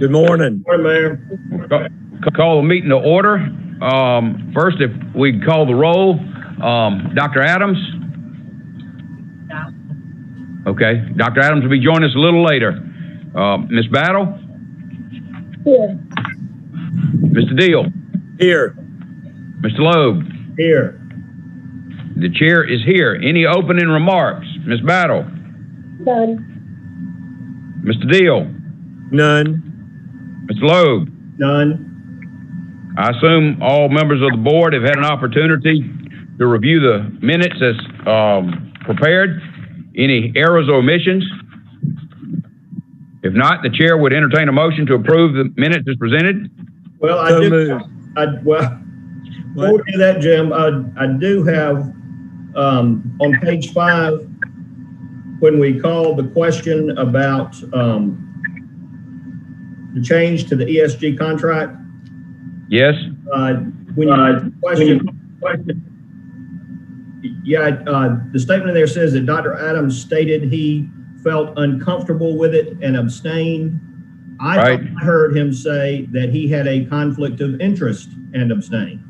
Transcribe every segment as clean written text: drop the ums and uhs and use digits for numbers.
Good morning. Morning, Mayor. Call the meeting to order. First, if we call the roll, Dr. Adams. Okay, Dr. Adams will be joining us a little later. Ms. Battle? Here. Mr. Deal? Here. Mr. Loeb? Here. The chair is here. Any opening remarks? Ms. Battle? None. Mr. Deal? None. Mr. Loeb? None. I assume all members of the board have had an opportunity to review the minutes as prepared. Any errors or omissions? If not, the chair would entertain a motion to approve the minutes as presented. Well, before we do that, Jim, I do have on page 5, when we called the question about the change to the ESG contract. Yes. The statement in there says that Dr. Adams stated he felt uncomfortable with it and abstained. I heard him say that he had a conflict of interest and abstained.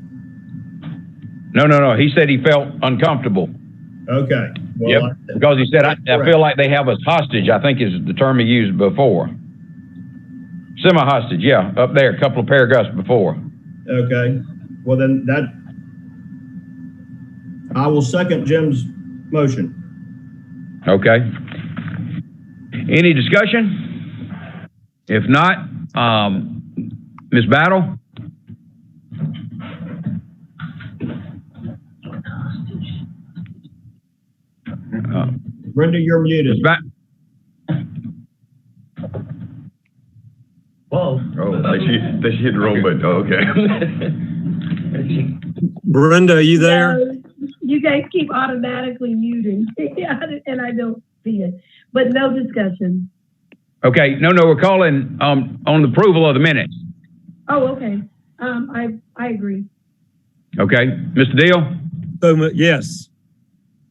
No. He said he felt uncomfortable. Okay. Well, yep. Because he said, I feel like they have us hostage, I think is the term he used before. Semi-hostage, yeah, up there, a couple of paragraphs before. Okay. Well, then I will second Jim's motion. Okay. Any discussion? If not, Ms. Battle? Brenda, you're muted. Whoa. Oh, she hit the wrong button. Oh, okay. Brenda, are you there? No, you guys keep automatically muting, and I don't see it. But no discussion. Okay. No, we're calling on the approval of the minutes. Oh, okay. I agree. Okay. Mr. Deal? Yes.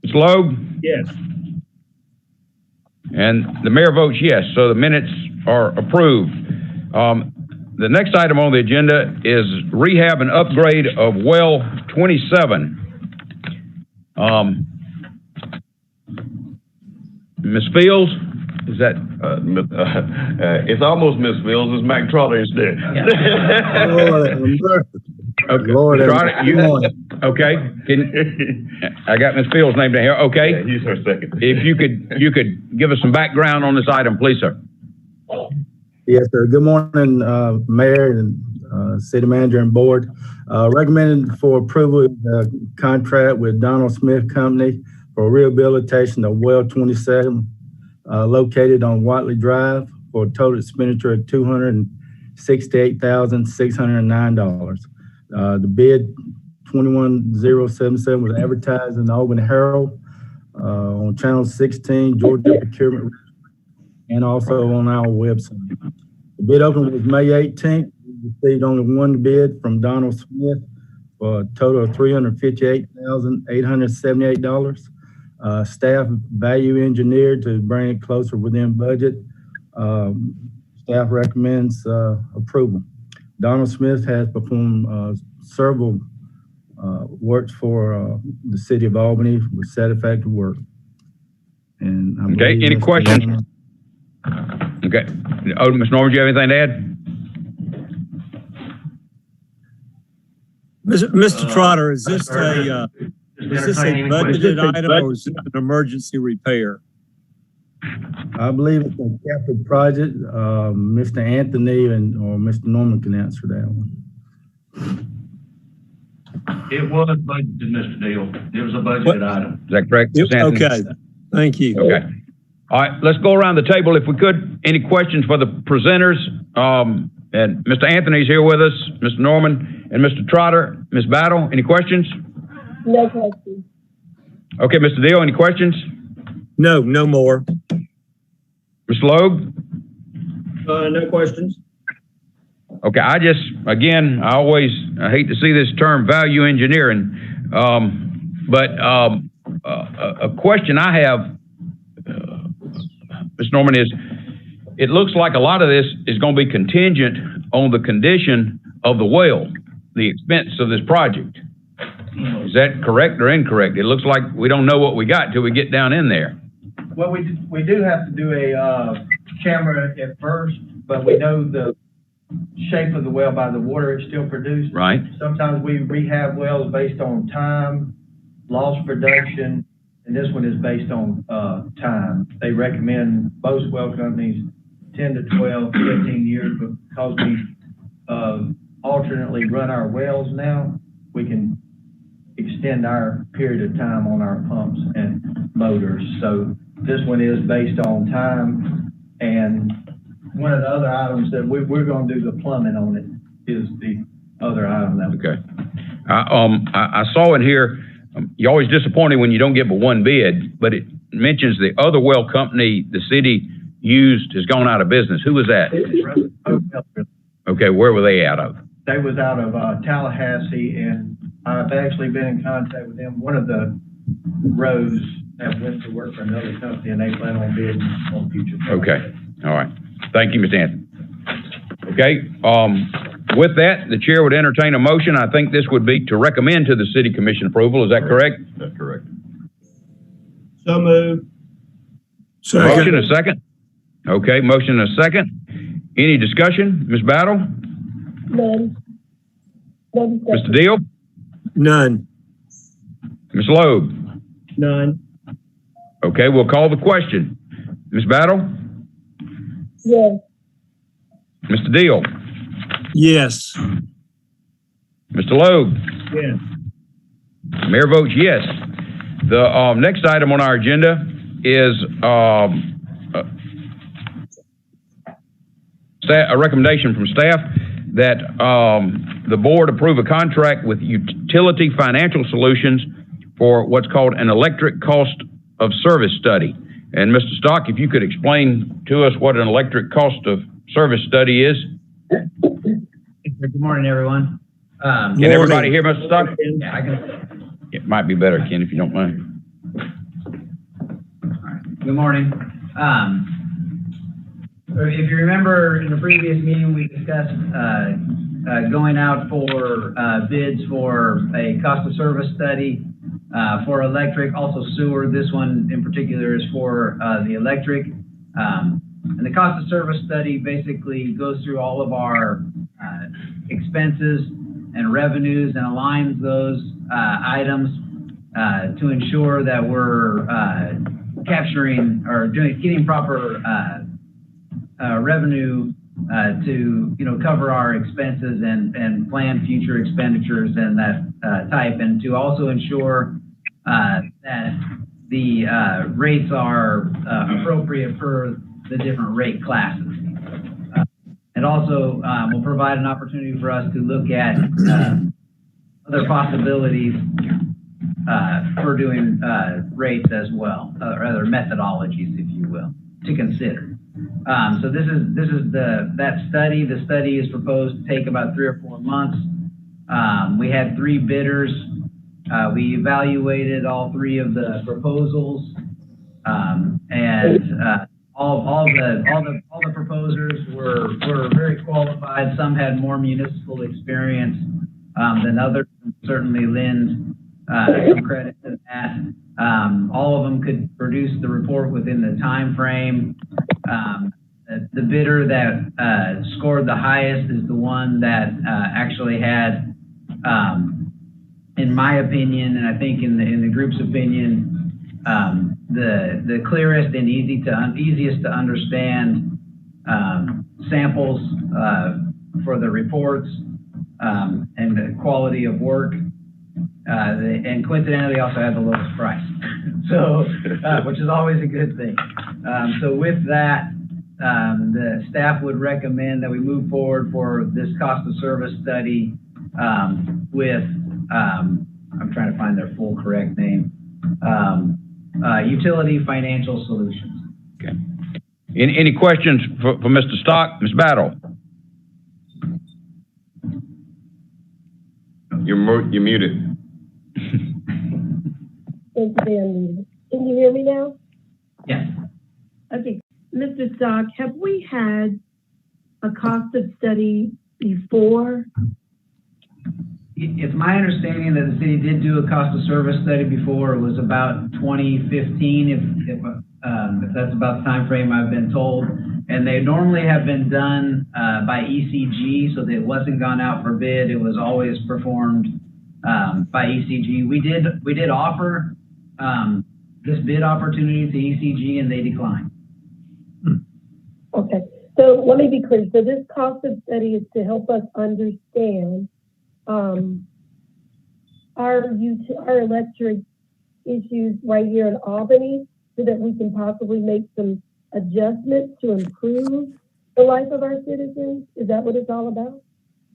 Ms. Loeb? Yes. And the mayor votes yes, so the minutes are approved. The next item on the agenda is rehab and upgrade of well 27. Ms. Fields, is that? It's almost Miss Fields. It's Mac Trotter instead. Okay. Lord, okay. I got Ms. Fields' name down here. Okay. Yeah, he's her second. If you could give us some background on this item, please, sir. Yes, sir. Good morning, Mayor and City Manager and Board. Recommended for approval of the contract with Donald Smith Company for rehabilitation of well 27 located on Watley Drive for a total expenditure of $268,609. The bid 21077 was advertised in the Albany Herald on Channel 16, Georgia Procurement, and also on our website. The bid opening was May 18th. We received only one bid from Donald Smith for a total of $358,878. Staff value engineered to bring it closer within budget. Staff recommends approval. Donald Smith has performed several works for the city of Albany with satisfactory work. And okay, any questions? Okay. Oh, Mr. Norman, do you have anything to add? Mr. Trotter, is this a budgeted item or is it an emergency repair? I believe it's a capital project. Mr. Anthony or Mr. Norman can answer that one. It was budgeted, Mr. Deal. It was a budgeted item. Is that correct? Okay. Thank you. Okay. All right, let's go around the table if we could. Any questions for the presenters? And Mr. Anthony's here with us, Mr. Norman, and Mr. Trotter. Ms. Battle, any questions? No questions. Okay, Mr. Deal, any questions? No more. Mr. Loeb? No questions. Okay, I hate to see this term value engineering, but a question I have, Mr. Norman, is it looks like a lot of this is going to be contingent on the condition of the well, the expense of this project. Is that correct or incorrect? It looks like we don't know what we got till we get down in there. Well, we do have to do a camera at first, but we know the shape of the well by the water it's still produced. Right. Sometimes we rehab wells based on time, lost production, and this one is based on time. They recommend most well companies 10 to 12, 15 years, but because we alternately run our wells now, we can extend our period of time on our pumps and motors. So this one is based on time, and one of the other items that we're going to do the plumbing on it is the other item that. Okay. I saw in here, you're always disappointed when you don't get but one bid, but it mentions the other well company the city used has gone out of business. Who was that? Okay, where were they out of? They was out of Tallahassee, and I've actually been in contact with them. One of the rows that went to work for another company, and they plan on bidding on future projects. Okay, all right. Thank you, Mr. Anthony. Okay, with that, the chair would entertain a motion. I think this would be to recommend to the city commission approval. Is that correct? That's correct. So moved. Motion and a second. Okay, motion and a second. Any discussion? Ms. Battle? None. No discussion. Mr. Deal? None. Ms. Loeb? None. Okay, we'll call the question. Ms. Battle? Yes. Mr. Deal? Yes. Mr. Loeb? Yes. Mayor votes yes. The next item on our agenda is a recommendation from staff that the board approve a contract with Utility Financial Solutions for what's called an electric cost of service study. And Mr. Stock, if you could explain to us what an electric cost of service study is. Good morning, everyone. Can everybody hear Mr. Stock? Yeah, I can. It might be better, Ken, if you don't mind. All right. Good morning. If you remember in the previous meeting, we discussed going out for bids for a cost of service study for electric, also sewer. This one in particular is for the electric. And the cost of service study basically goes through all of our expenses and revenues and aligns those items to ensure that we're capturing or getting proper revenue to cover our expenses and plan future expenditures and that type, and to also ensure that the rates are appropriate for the different rate classes. It also will provide an opportunity for us to look at other possibilities for doing rates as well, or other methodologies, if you will, to consider. So this is that study. The study is proposed to take about 3 or 4 months. We had 3 bidders. We evaluated all 3 of the proposals, and all the proposers were very qualified. Some had more municipal experience than others. Certainly lend some credit to that. All of them could produce the report within the time frame. The bidder that scored the highest is the one that actually had, in my opinion, and I think in the group's opinion, the clearest and easiest to understand samples for the reports and the quality of work. And coincidentally also had the lowest price, so which is always a good thing. So with that, the staff would recommend that we move forward for this cost of service study with, I'm trying to find their full correct name, Utility Financial Solutions. Okay. Any questions for Mr. Stock? Ms. Battle? You're muted. Thank you, Dan. Can you hear me now? Yes. Okay. Mr. Stock, have we had a cost of study before? It's my understanding that the city did do a cost of service study before. It was about 2015, if that's about the time frame I've been told. And they normally have been done by ECG, so that it wasn't gone out for bid. It was always performed by ECG. We did offer this bid opportunity to ECG, and they declined. Okay, so let me be clear. So this cost of study is to help us understand our electric issues right here in Albany, so that we can possibly make some adjustments to improve the life of our citizens? Is that what it's all about?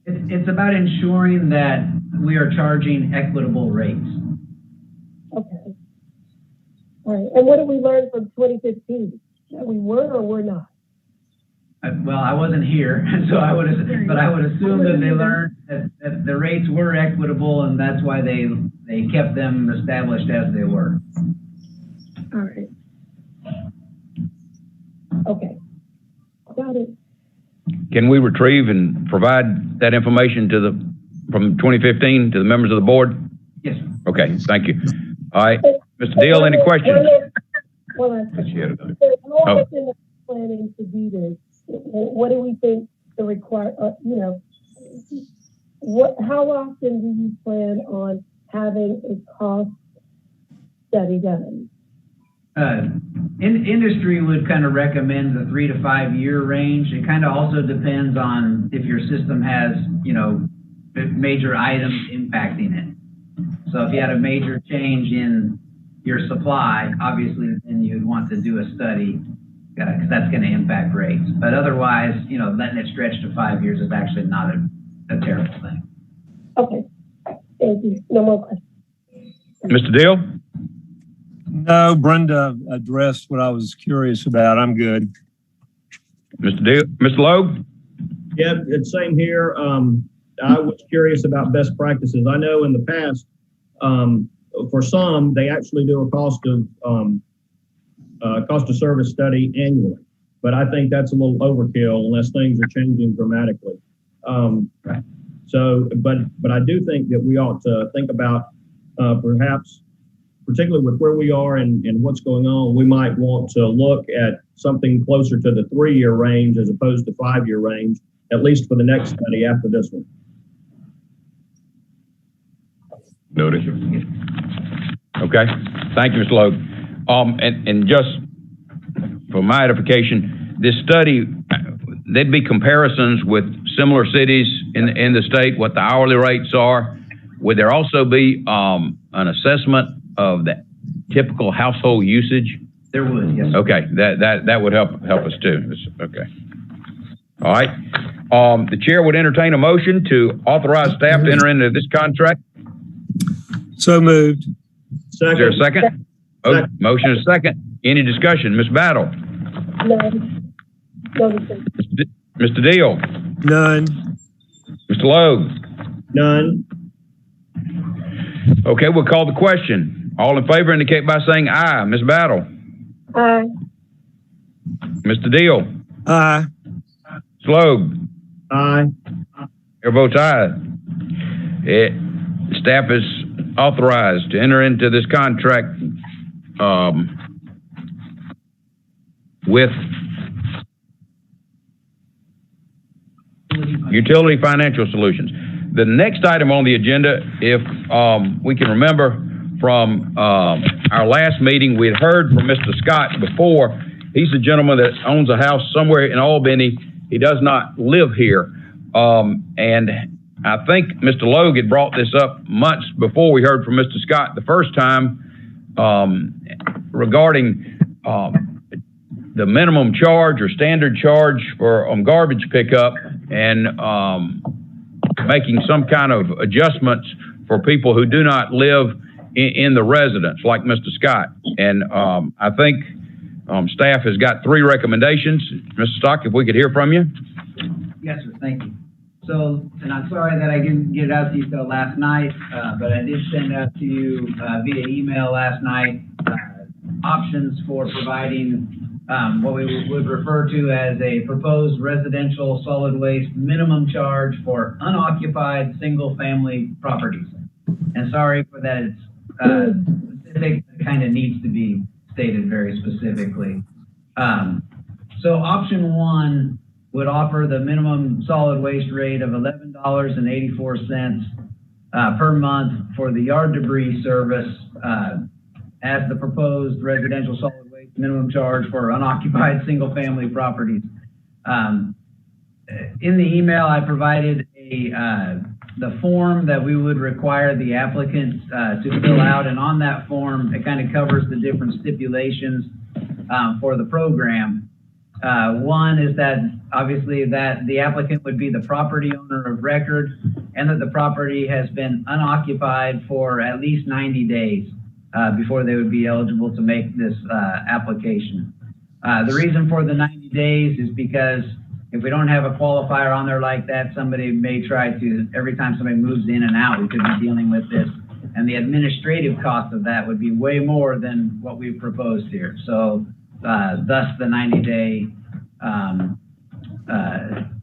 It's about ensuring that we are charging equitable rates. Okay. All right. And what did we learn from 2015? That we were or were not? Well, I wasn't here, so I would assume that they learned that the rates were equitable, and that's why they kept them established as they were. All right. Okay. Got it. Can we retrieve and provide that information from 2015 to the members of the board? Yes. Okay, thank you. All right, Mr. Deal, any questions? Well, how often are we planning to do this? What do we think the how often do you plan on having a cost study done? Industry would kind of recommend the 3 to 5 year range. It kind of also depends on if your system has, major items impacting it. So if you had a major change in your supply, obviously then you'd want to do a study, because that's going to impact rates. But otherwise, letting it stretch to 5 years is actually not a terrible thing. Okay, thank you. No more questions. Mr. Deal? No, Brenda addressed what I was curious about. I'm good. Mr. Deal? Mr. Logue? Yeah, it's same here. I was curious about best practices. I know in the past, for some, they actually do a cost of service study annually, but I think that's a little overkill unless things are changing dramatically. Right. So, but I do think that we ought to think about perhaps, particularly with where we are and what's going on, we might want to look at something closer to the 3-year range as opposed to 5-year range, at least for the next study after this one. Noted. Okay, thank you, Mr. Logue. And just for my edification, this study, there'd be comparisons with similar cities in the state, what the hourly rates are. Would there also be an assessment of the typical household usage? There would, yes. Okay, that would help us too. Okay. All right. The chair would entertain a motion to authorize staff to enter into this contract. So moved. Is there a second? Oh, motion is second. Any discussion? Ms. Battle? No. No discussion. Mr. Deal? None. Mr. Logue? None. Okay, we'll call the question. All in favor indicate by saying aye. Ms. Battle? Aye. Mr. Deal? Aye. Mr. Logue? Aye. Chair votes aye. Staff is authorized to enter into this contract with Utility Financial Solutions. The next item on the agenda, if we can remember from our last meeting, we had heard from Mr. Scott before. He's the gentleman that owns a house somewhere in Albany. He does not live here. And I think Mr. Logue had brought this up months before we heard from Mr. Scott the first time regarding the minimum charge or standard charge for garbage pickup and making some kind of adjustments for people who do not live in the residence like Mr. Scott. And I think staff has got 3 recommendations. Mr. Stock, if we could hear from you. Yes, sir. Thank you. So, and I'm sorry that I didn't get it out to you till last night, but I did send out to you via email last night options for providing what we would refer to as a proposed residential solid waste minimum charge for unoccupied single-family properties. And sorry for that, it's specific, it kind of needs to be stated very specifically. So option one would offer the minimum solid waste rate of $11.84 per month for the yard debris service as the proposed residential solid waste minimum charge for unoccupied single-family properties. In the email, I provided the form that we would require the applicant to fill out, and on that form, it kind of covers the different stipulations for the program. One is that obviously that the applicant would be the property owner of record and that the property has been unoccupied for at least 90 days before they would be eligible to make this application. The reason for the 90 days is because if we don't have a qualifier on there like that, somebody may try to, every time somebody moves in and out, we could be dealing with this. And the administrative cost of that would be way more than what we've proposed here. So thus the 90-day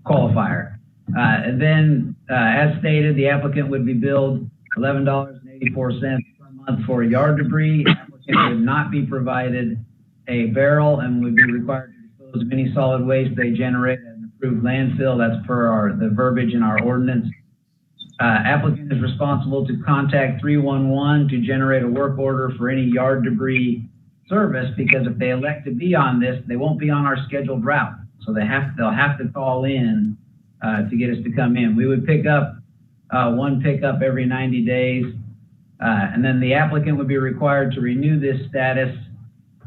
qualifier. And then, as stated, the applicant would be billed $11.84 per month for yard debris. The applicant would not be provided a barrel and would be required to dispose of any solid waste they generate at an approved landfill. That's per the verbiage in our ordinance. Applicant is responsible to contact 311 to generate a work order for any yard debris service, because if they elect to be on this, they won't be on our scheduled route. So they'll have to call in to get us to come in. We would pick up one pickup every 90 days, and then the applicant would be required to renew this status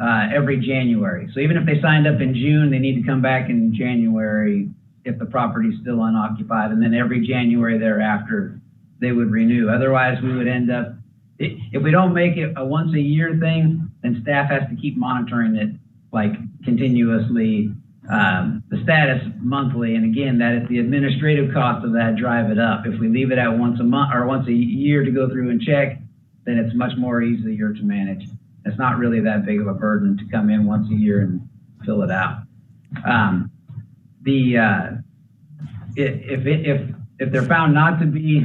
every January. So even if they signed up in June, they need to come back in January if the property is still unoccupied, and then every January thereafter they would renew. Otherwise, we would end up, if we don't make it a once a year thing, then staff has to keep monitoring it like continuously, the status monthly. And again, that is the administrative cost of that drive it up. If we leave it at once a month or once a year to go through and check, then it's much more easier to manage. It's not really that big of a burden to come in once a year and fill it out. If they're found not to be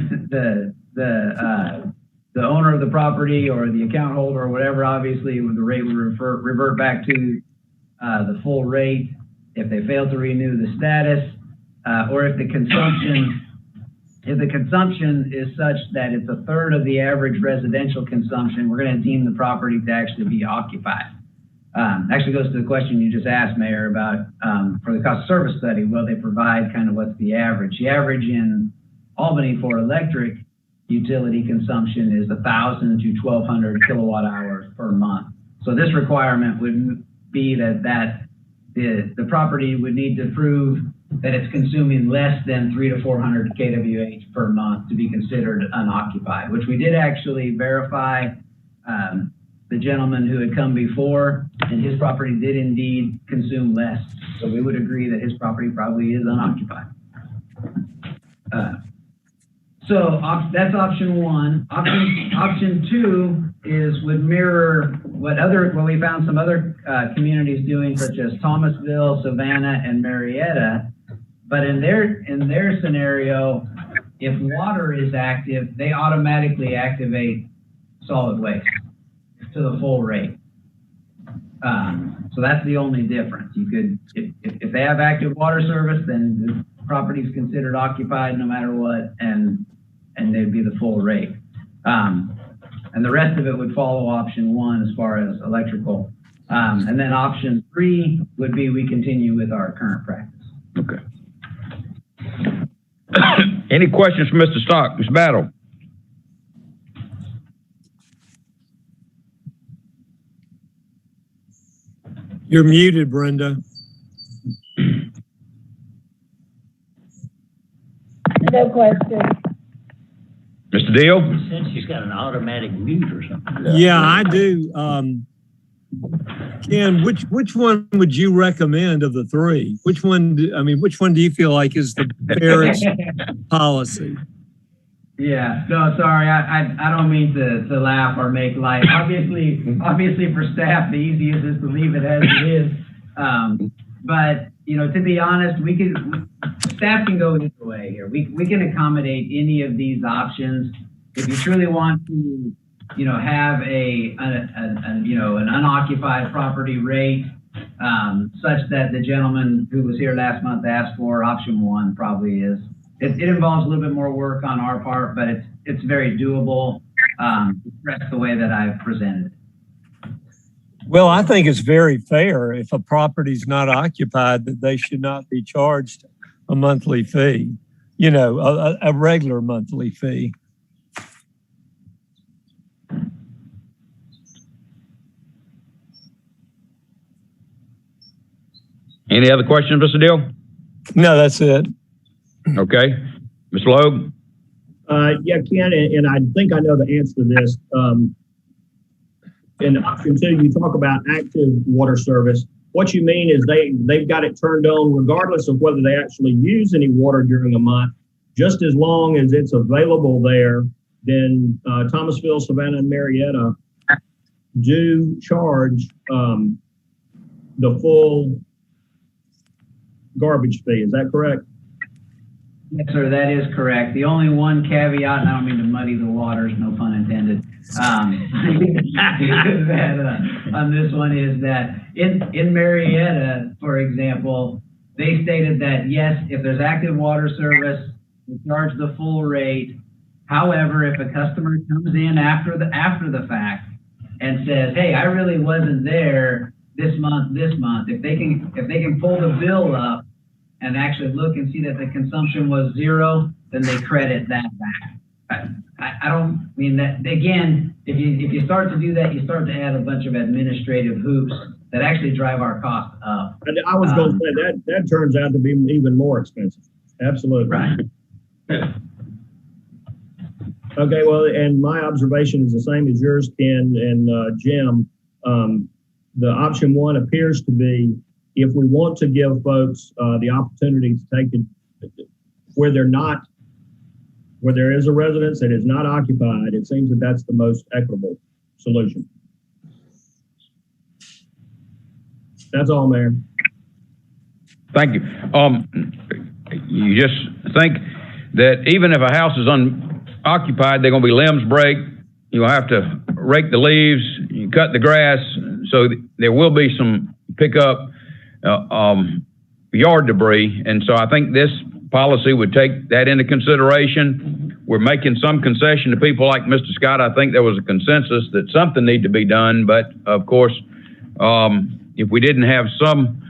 the owner of the property or the account holder or whatever, obviously the rate would revert back to the full rate. If they fail to renew the status, or if the consumption is such that it's a third of the average residential consumption, we're going to deem the property to actually be occupied. Actually goes to the question you just asked, Mayor, about for the cost of service study, will they provide kind of what's the average? The average in Albany for electric utility consumption is 1,000 to 1,200 kilowatt hours per month. So this requirement would be that the property would need to prove that it's consuming less than 300 to 400 kWh per month to be considered unoccupied, which we did actually verify. The gentleman who had come before, and his property did indeed consume less. So we would agree that his property probably is unoccupied. So that's option one. Option two would mirror what we found some other communities doing, such as Thomasville, Savannah, and Marietta. But in their scenario, if water is active, they automatically activate solid waste to the full rate. So that's the only difference. You could, if they have active water service, then the property is considered occupied no matter what, and they'd be the full rate. And the rest of it would follow option one as far as electrical. And then option three would be we continue with our current practice. Okay. Any questions for Mr. Stock, Ms. Battle? You're muted, Brenda. No question. Mr. Deal? Since she's got an automatic mute or something. Yeah, I do. Ken, which one would you recommend of the three? Which one do you feel like is the fairest policy? Yeah, no, sorry, I don't mean to laugh or make light. Obviously for staff, the easiest is to leave it as it is. But, you know, to be honest, staff can go either way here. We can accommodate any of these options. If you truly want to, you know, have an unoccupied property rate, such that the gentleman who was here last month asked for, option one probably is. It involves a little bit more work on our part, but it's very doable, expressed the way that I've presented it. Well, I think it's very fair if a property's not occupied that they should not be charged a monthly fee, you know, a regular monthly fee. Any other questions, Mr. Deal? No, that's it. Okay. Mr. Logue? Yeah, Ken, and I think I know the answer to this. In option two, you talk about active water service. What you mean is they've got it turned on regardless of whether they actually use any water during a month. Just as long as it's available there, then Thomasville, Savannah, and Marietta do charge the full garbage fee. Is that correct? Yes, sir, that is correct. The only one caveat, and I don't mean to muddy the waters, no pun intended, on this one is that in Marietta, for example, they stated that, yes, if there's active water service, we charge the full rate. However, if a customer comes in after the fact and says, hey, I really wasn't there this month, if they can pull the bill up and actually look and see that the consumption was zero, then they credit that back. I don't mean that, again, if you start to do that, you start to add a bunch of administrative hoops that actually drive our costs up. And I was going to say that turns out to be even more expensive. Absolutely. Right. Okay, well, and my observation is the same as yours, Ken and Jim. The option one appears to be, if we want to give folks the opportunity to take it where there is a residence that is not occupied, it seems that that's the most equitable solution. That's all, Mayor. Thank you. You just think that even if a house is unoccupied, they're going to be limbs break. You'll have to rake the leaves, you cut the grass, so there will be some pickup yard debris. And so I think this policy would take that into consideration. We're making some concession to people like Mr. Scott. I think there was a consensus that something needed to be done, but of course, if we didn't have some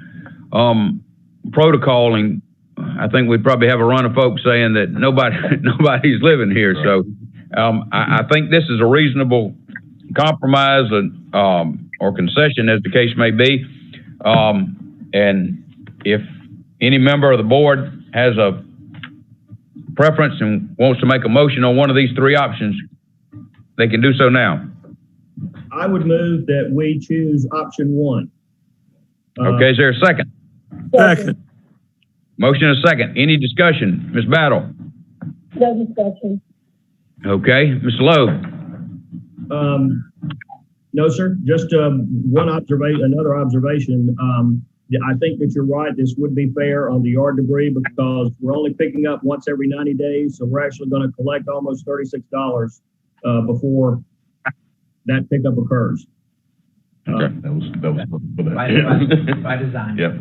protocoling, I think we'd probably have a run of folks saying that nobody's living here. So I think this is a reasonable compromise or concession, as the case may be. And if any member of the board has a preference and wants to make a motion on one of these three options, they can do so now. I would move that we choose option one. Okay, is there a second? Second. Motion and a second. Any discussion? Ms. Battle? No discussion. Okay. Mr. Lowe? No, sir. Just one observation, another observation. I think that you're right. This would be fair on the yard debris because we're only picking up once every 90 days. So we're actually going to collect almost $36 before that pickup occurs. Okay. That was By design. Yep.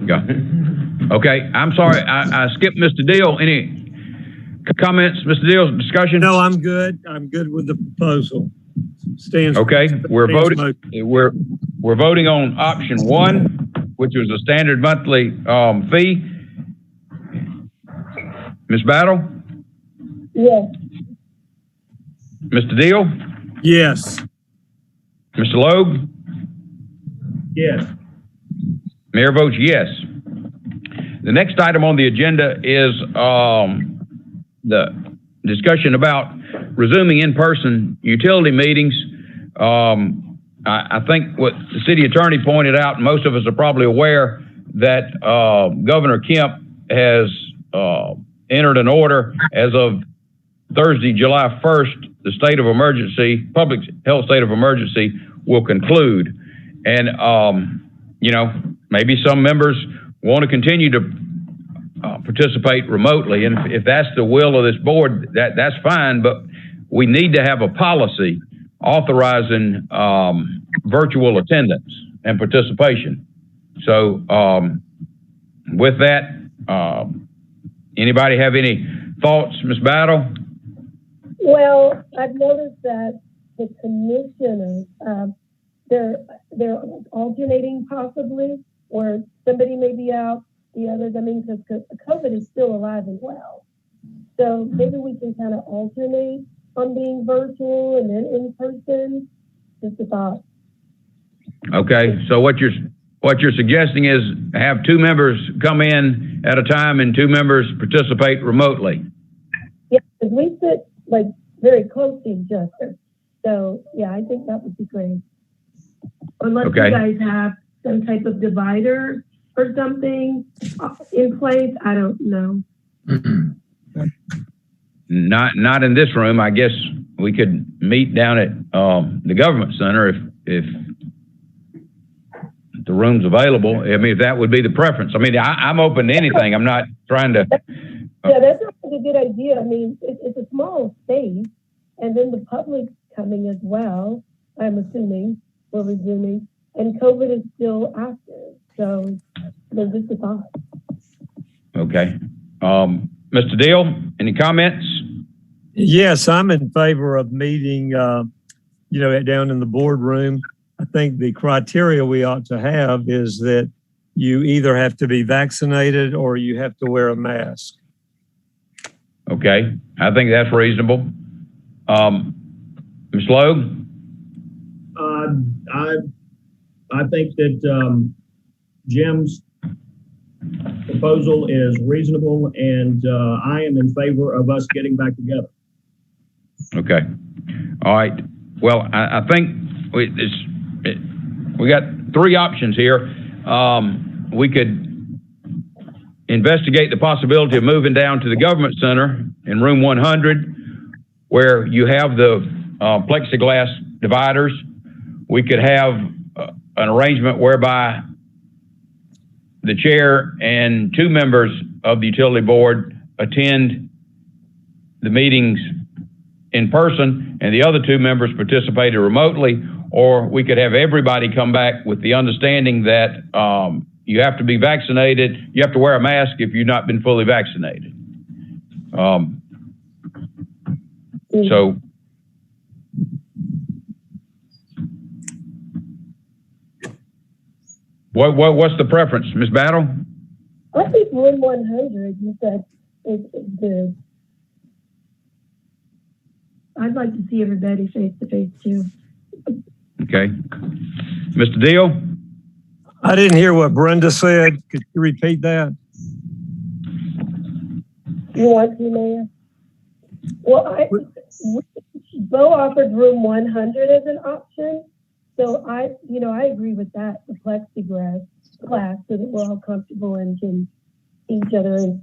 Okay. I'm sorry. I skipped Mr. Deal. Any comments, Mr. Deal? Discussion? No, I'm good. I'm good with the proposal. Stands. Okay. We're stands voting. We're voting on option one, which was a standard monthly fee. Ms. Battle? Yes. Mr. Deal? Yes. Mr. Logue? Yes. Mayor votes yes. The next item on the agenda is the discussion about resuming in-person utility meetings. I think what the city attorney pointed out, and most of us are probably aware, that Governor Kemp has entered an order as of Thursday, July 1st, the state of emergency, public health state of emergency will conclude. And, you know, maybe some members want to continue to participate remotely, and if that's the will of this board, that's fine. But we need to have a policy authorizing virtual attendance and participation. So, with that, anybody have any thoughts, Ms. Battle? Well, I've noticed that the commissioners, they're alternating possibly, where somebody may be out, the others. I mean, because COVID is still alive and well. So maybe we can kind of alternate on being virtual and then in person. Just a thought. Okay, so what you're suggesting is have 2 members come in at a time and 2 members participate remotely. Yeah, because we sit like very close to each other. So yeah, I think that would be great. Unless you guys have some type of divider or something in place, I don't know. Not in this room. I guess we could meet down at the government center if the room's available. I mean, if that would be the preference. I mean, I'm open to anything. I'm not trying to. Yeah, that's a good idea. I mean, it's a small space, and then the public's coming as well. I'm assuming we're resuming, and COVID is still active. So there's just a thought. Okay. Mr. Deal, any comments? Yes, I'm in favor of meeting, down in the boardroom. I think the criteria we ought to have is that you either have to be vaccinated or you have to wear a mask. Okay, I think that's reasonable. Ms. Logue? I think that Jim's proposal is reasonable, and I am in favor of us getting back together. Okay. All right. Well, I think we got 3 options here. We could investigate the possibility of moving down to the government center in room 100, where you have the plexiglass dividers. We could have an arrangement whereby the chair and 2 members of the utility board attend the meetings in person and the other 2 members participated remotely, or we could have everybody come back with the understanding that you have to be vaccinated, you have to wear a mask if you've not been fully vaccinated. So what's the preference, Ms. Battle? I think room 100, you said, is good. I'd like to see everybody face to face too. Okay. Mr. Deal? I didn't hear what Brenda said. Could you repeat that? You want to, Mayor? Well, Bo offered room 100 as an option. So I agree with that, the plexiglass glass, so that we're all comfortable and can see each other. And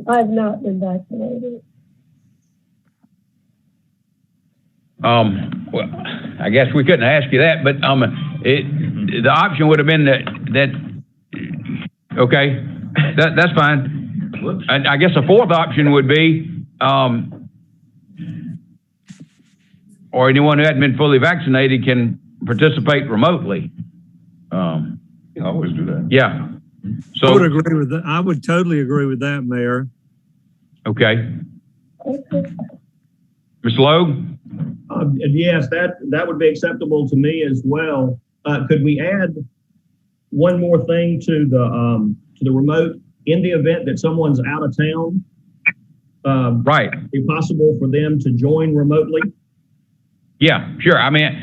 I've not been vaccinated. Well, I guess we couldn't ask you that, but the option would have been that okay, that's fine. And I guess a 4th option would be, or anyone who hadn't been fully vaccinated can participate remotely. You can always do that. Yeah. So I would agree with that. I would totally agree with that, Mayor. Okay. Ms. Logue? Yes, that would be acceptable to me as well. Could we add one more thing to the remote? In the event that someone's out of town, right, is it possible for them to join remotely? Yeah, sure. I mean,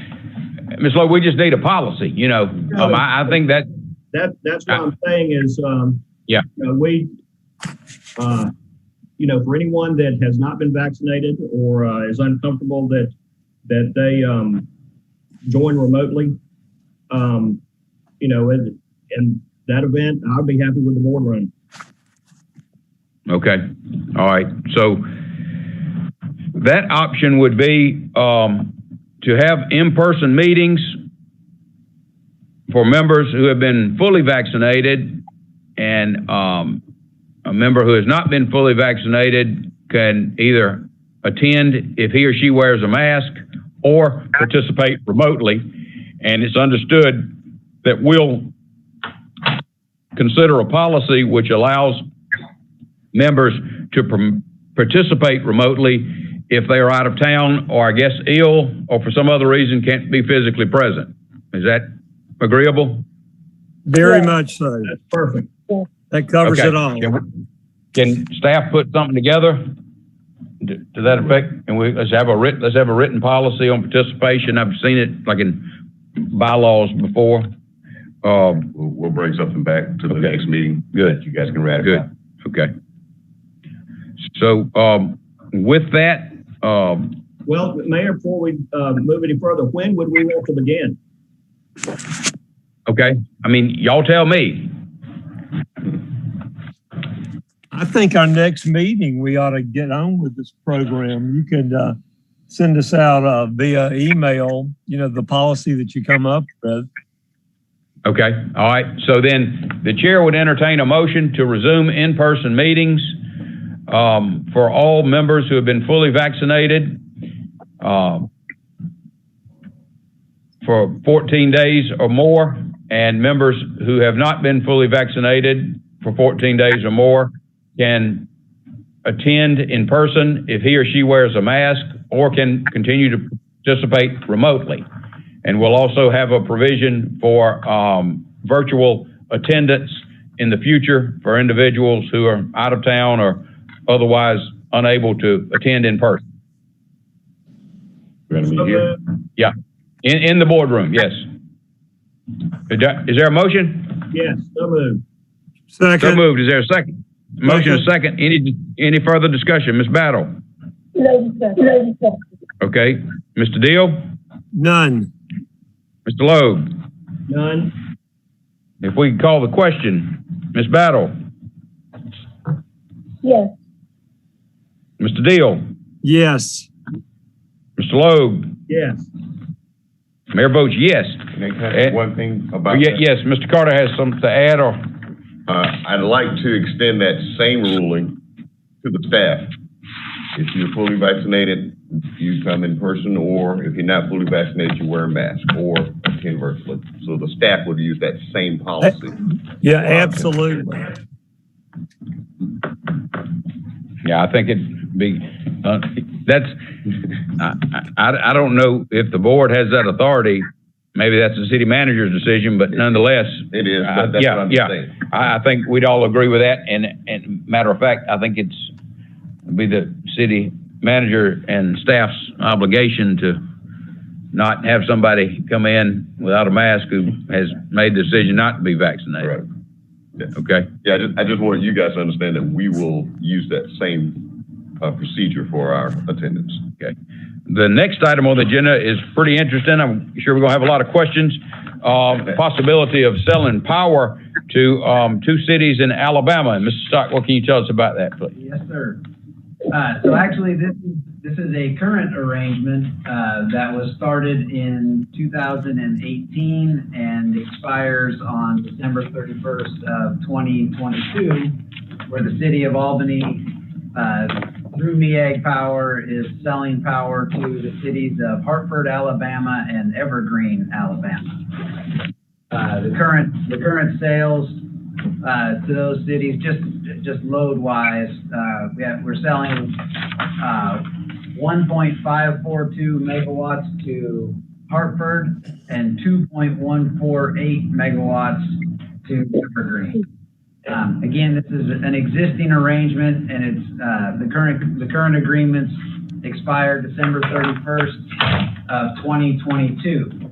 Ms. Lowe, we just need a policy. I think that's what I'm saying is, for anyone that has not been vaccinated or is uncomfortable that they join remotely, in that event, I'd be happy with the boardroom. Okay. All right. So that option would be to have in-person meetings for members who have been fully vaccinated, and a member who has not been fully vaccinated can either attend if he or she wears a mask or participate remotely. And it's understood that we'll consider a policy which allows members to participate remotely if they are out of town or I guess ill or for some other reason can't be physically present. Is that agreeable? Very much so. That's perfect. That covers Okay. it all. Can staff put something together to that effect? And let's have a written policy on participation. I've seen it like in bylaws before. We'll bring something back to the next meeting. Good. You guys can ratify. Good. Okay. So with that, Well, Mayor, before we move any further, when would we want to begin? okay. I mean, y'all tell me. I think our next meeting, we ought to get on with this program. You could send us out via email, the policy that you come up with. Okay. All right. So then the chair would entertain a motion to resume in-person meetings for all members who have been fully vaccinated for 14 days or more, and members who have not been fully vaccinated for 14 days or more can attend in person if he or she wears a mask or can continue to participate remotely. And we'll also have a provision for virtual attendance in the future for individuals who are out of town or otherwise unable to attend in person. We're gonna be here. Yeah, in the boardroom, yes. Is there a motion? Yes, so moved. Second. So moved. Is there a second? Motion is second. Any further discussion? Ms. Battle? No discussion. Okay. Mr. Deal? None. Mr. Loeb? None. If we can call the question, Ms. Battle? Yes. Mr. Deal? Yes. Mr. Loeb? Yes. Mayor votes yes. Can I add one thing about that? Yes, Mr. Carter has something to add, or? I'd like to extend that same ruling to the staff. If you're fully vaccinated, you come in person, or if you're not fully vaccinated, you wear a mask or attend virtually. So the staff would use that same policy. Yeah, absolutely. Yeah, I think it'd be, I don't know if the board has that authority. Maybe that's the city manager's decision, but nonetheless. It is, but that's what I'm saying. I think we'd all agree with that. And matter of fact, I think it'd be the city manager and staff's obligation to not have somebody come in without a mask who has made the decision not to be vaccinated. Right. Yeah. Okay. Yeah, I just wanted you guys to understand that we will use that same procedure for our attendance. Okay. The next item on the agenda is pretty interesting. I'm sure we're gonna have a lot of questions. The possibility of selling power to 2 cities in Alabama. And Mr. Stock, what can you tell us about that, please? Yes, sir. So actually, this is a current arrangement that was started in 2018 and expires on December 31st of 2022, where the city of Albany, through MEAG Power, is selling power to the cities of Hartford, Alabama, and Evergreen, Alabama. The current sales to those cities, just load wise, we're selling 1.542 megawatts to Hartford and 2.148 megawatts to Evergreen. Again, this is an existing arrangement, and it's the current agreements expired December 31st of 2022.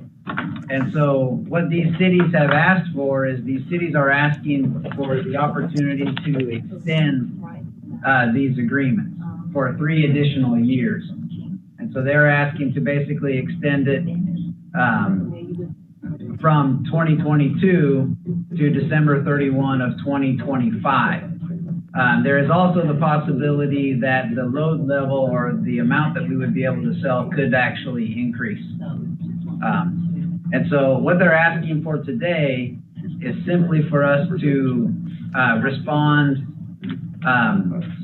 And so what these cities have asked for is these cities are asking for the opportunity to extend these agreements for 3 additional years. And so they're asking to basically extend it from 2022 to December 31 of 2025. There is also the possibility that the load level or the amount that we would be able to sell could actually increase. And so what they're asking for today is simply for us to respond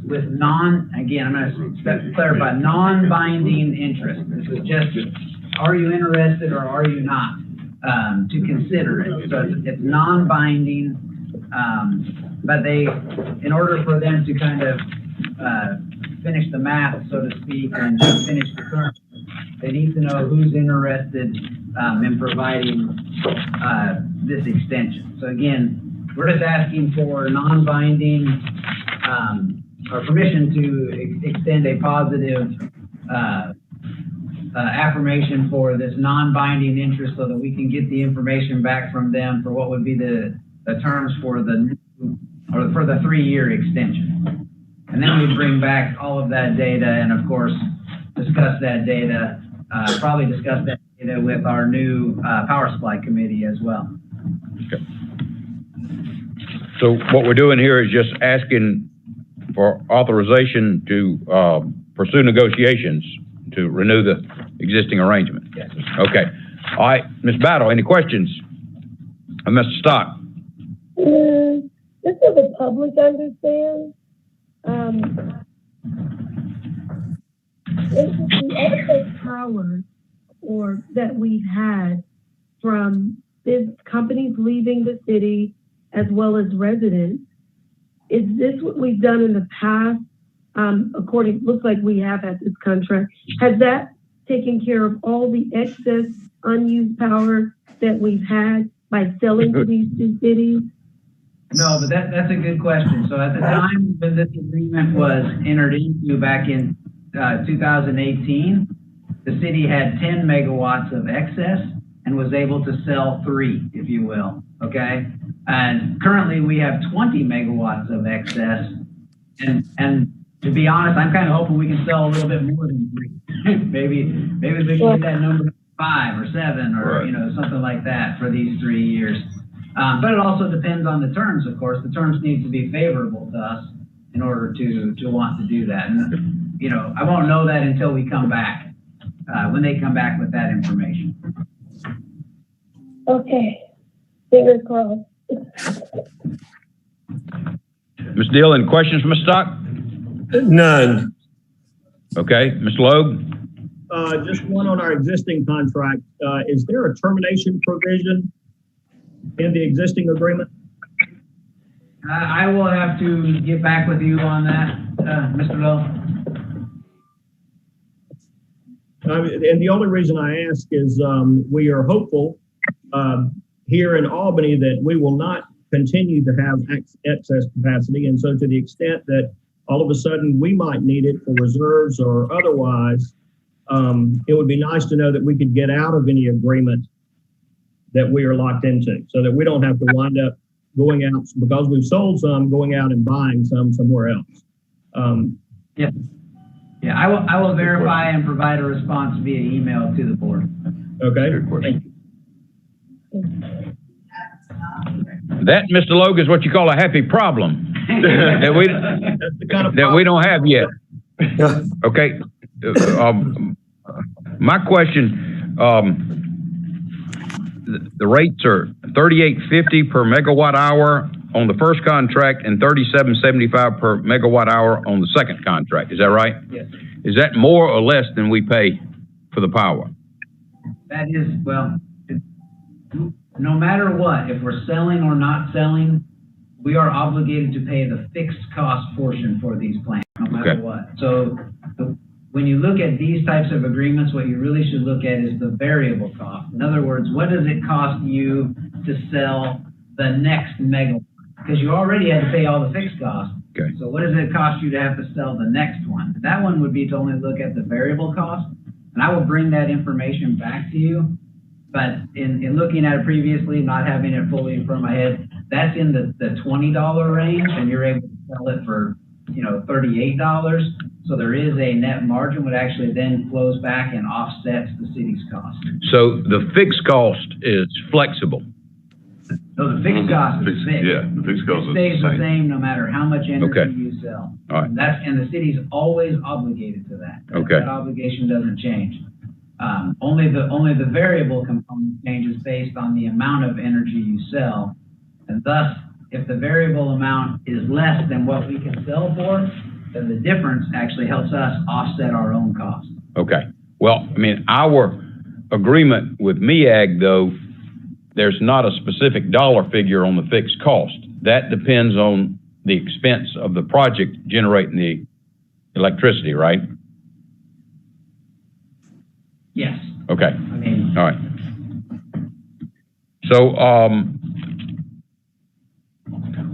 with again, I'm going to clarify, non-binding interest. This is just, are you interested or are you not, to consider it. So it's non-binding, but in order for them to kind of finish the math, so to speak, and finish the term, they need to know who's interested in providing this extension. So again, we're just asking for non-binding or permission to extend a positive affirmation for this non-binding interest, so that we can get the information back from them for what would be the terms for the 3-year extension. And then we bring back all of that data and, of course, discuss that data, probably discuss that data with our new power supply committee as well. Okay. So what we're doing here is just asking for authorization to pursue negotiations to renew the existing arrangement. Yes. Okay. All right, Ms. Battle, any questions? Mr. Stock? Just so the public understands, the excess power that we've had from companies leaving the city as well as residents, is this what we've done in the past? Looks like we have had this contract. Has that taken care of all the excess unused power that we've had by selling to these two cities? No, but that's a good question. So at the time when this agreement was entered into back in 2018, the city had 10 megawatts of excess and was able to sell 3, if you will, okay? And currently we have 20 megawatts of excess, and to be honest, I'm kind of hoping we can sell a little bit more than 3. maybe we can get that number to 5 or 7 or something like that for these 3 years. But it also depends on the terms, of course. The terms need to be favorable to us in order to want to do that. And, I won't know that until we come back, when they come back with that information. Okay. Fingers crossed. Ms. Deal, any questions from Mr. Stock? None. Okay, Mr. Logue? Just one on our existing contract. Is there a termination provision in the existing agreement? I will have to get back with you on that, Mr. Lowe. And the only reason I ask is we are hopeful here in Albany that we will not continue to have excess capacity. And so to the extent that all of a sudden we might need it for reserves or otherwise, it would be nice to know that we could get out of any agreement that we are locked into, so that we don't have to wind up going out, because we've sold some, going out and buying some somewhere else. Yeah, I will verify and provide a response via email to the board. Okay. Thank you. That, Mr. Logue, is what you call a happy problem that we don't have yet. Okay. My question, the rates are $38.50 per megawatt hour on the first contract and $37.75 per megawatt hour on the second contract. Is that right? Yes. Is that more or less than we pay for the power? That is, well, no matter what, if we're selling or not selling, we are obligated to pay the fixed cost portion for these plants, no matter what. So when you look at these types of agreements, what you really should look at is the variable cost. In other words, what does it cost you to sell the next megawatt? Because you already had to pay all the fixed costs. Okay. So what does it cost you to have to sell the next one? That one would be to only look at the variable cost. And I will bring that information back to you. But in looking at it previously, not having it fully in front of my head, that's in the $20 range, and you're able to sell it for, $38. So there is a net margin, which actually then flows back and offsets the city's cost. So the fixed cost is flexible. So the fixed cost is fixed. Yeah, the fixed cost It is stays the the same. same no matter how much energy Okay. you sell. All right. And the city's always obligated to that. Okay. That obligation doesn't change. Only the variable component changes based on the amount of energy you sell. And thus, if the variable amount is less than what we can sell for, then the difference actually helps us offset our own cost. Okay. Well, I mean, our agreement with MEAG, though, there's not a specific dollar figure on the fixed cost. That depends on the expense of the project generating the electricity, right? Yes. Okay. I mean, All right. So,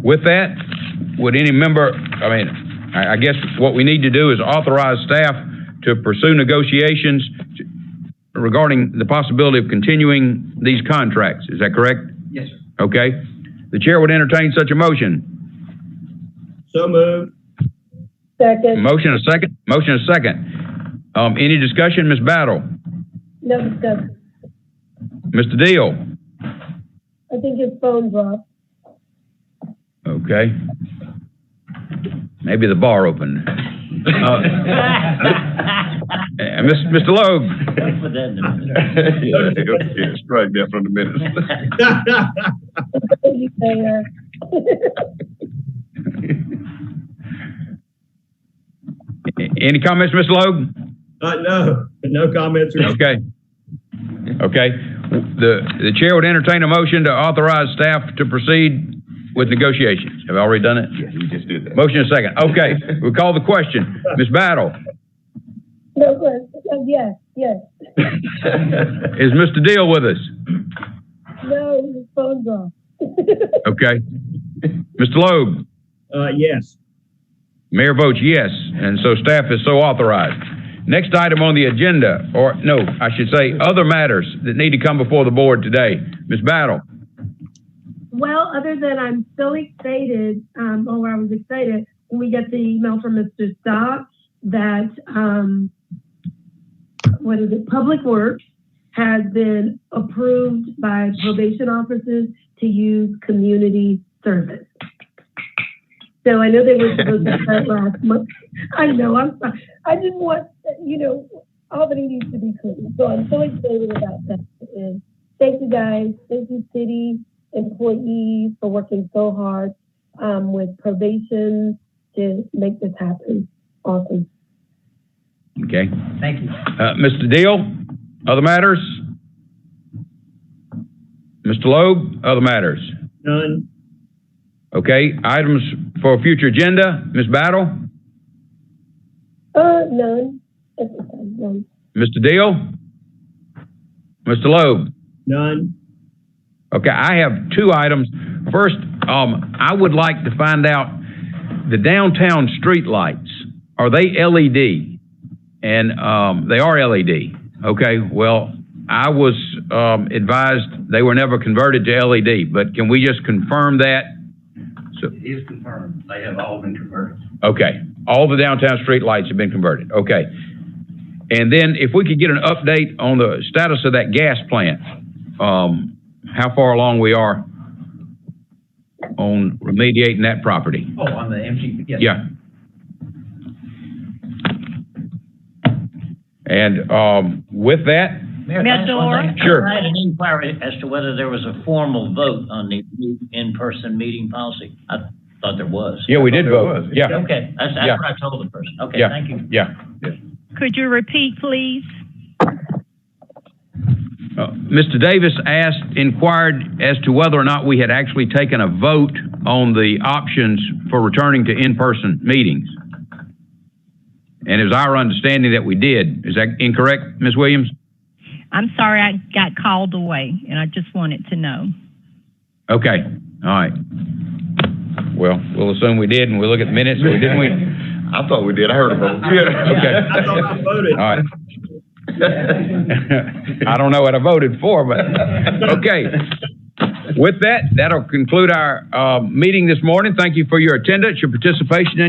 with that, would any member, I guess what we need to do is authorize staff to pursue negotiations regarding the possibility of continuing these contracts. Is that correct? yes, sir. Okay. The chair would entertain such a motion. So moved. Second, Motion a second. Motion a second. Any discussion, Ms. Battle? no discussion. Mr. Deal? I think his phone dropped. Okay. Maybe the bar opened. Mr. Logue? Put that in the minutes. Yeah, strike that from the minutes. You there. Any comments, Mr. Logue? No comments. Okay. Okay. The chair would entertain a motion to authorize staff to proceed with negotiations. Have I already done it? Yeah, you just did that. Motion a second. Okay. We'll call the question. Ms. Battle? No question. Yes, yes. Is Mr. Deal with us? No, his phone dropped. Okay. Mr. Logue? Yes. Mayor votes yes, and so staff is so authorized. Next item on the agenda, or no, I should say other matters that need to come before the board today. Ms. Battle? Well, other than I'm so excited, or I was excited when we got the email from Mr. Stock that, Public Works has been approved by probation officers to use community service. So I know they were supposed to start last month. I know, I'm sorry. I just want, Albany needs to be clean. So I'm so excited about that. And thank you guys. Thank you, city employees, for working so hard with probation to make this happen. Awesome. Okay. Thank you. Mr. Deal, other matters? Mr. Logue, other matters? None. Okay, items for future agenda, Ms. Battle? None. None. Mr. Deal? Mr. Logue? None. Okay, I have two items. First, I would like to find out the downtown street lights. Are they LED? And they are LED. Okay, well, I was advised they were never converted to LED, but can we just confirm that? So, It is confirmed. They have all been converted. okay, all the downtown street lights have been converted. Okay. And then if we could get an update on the status of that gas plant, how far along we are on remediating that property. Oh, on the MG, yes. Yeah. And with that, Mayor, can I ask one thing? Sure. I had an inquiry as to whether there was a formal vote on the new in-person meeting policy. I thought there was. yeah, we did there vote. was. Yeah, Okay, that's Yeah. what I told the person. Okay, Yeah. thank you. yeah. Could you repeat, please? Mr. Davis inquired as to whether or not we had actually taken a vote on the options for returning to in-person meetings. And it was our understanding that we did. Is that incorrect, Ms. Williams? I'm sorry, I got called away, and I just wanted to know. Okay, all right. Well, we'll assume we did, and we'll look at the minutes, or didn't we? I thought we did. I heard a vote. Okay. I thought I voted. All right. I don't know what I voted for, but, okay. With that, that'll conclude our meeting this morning. Thank you for your attendance, your participation, and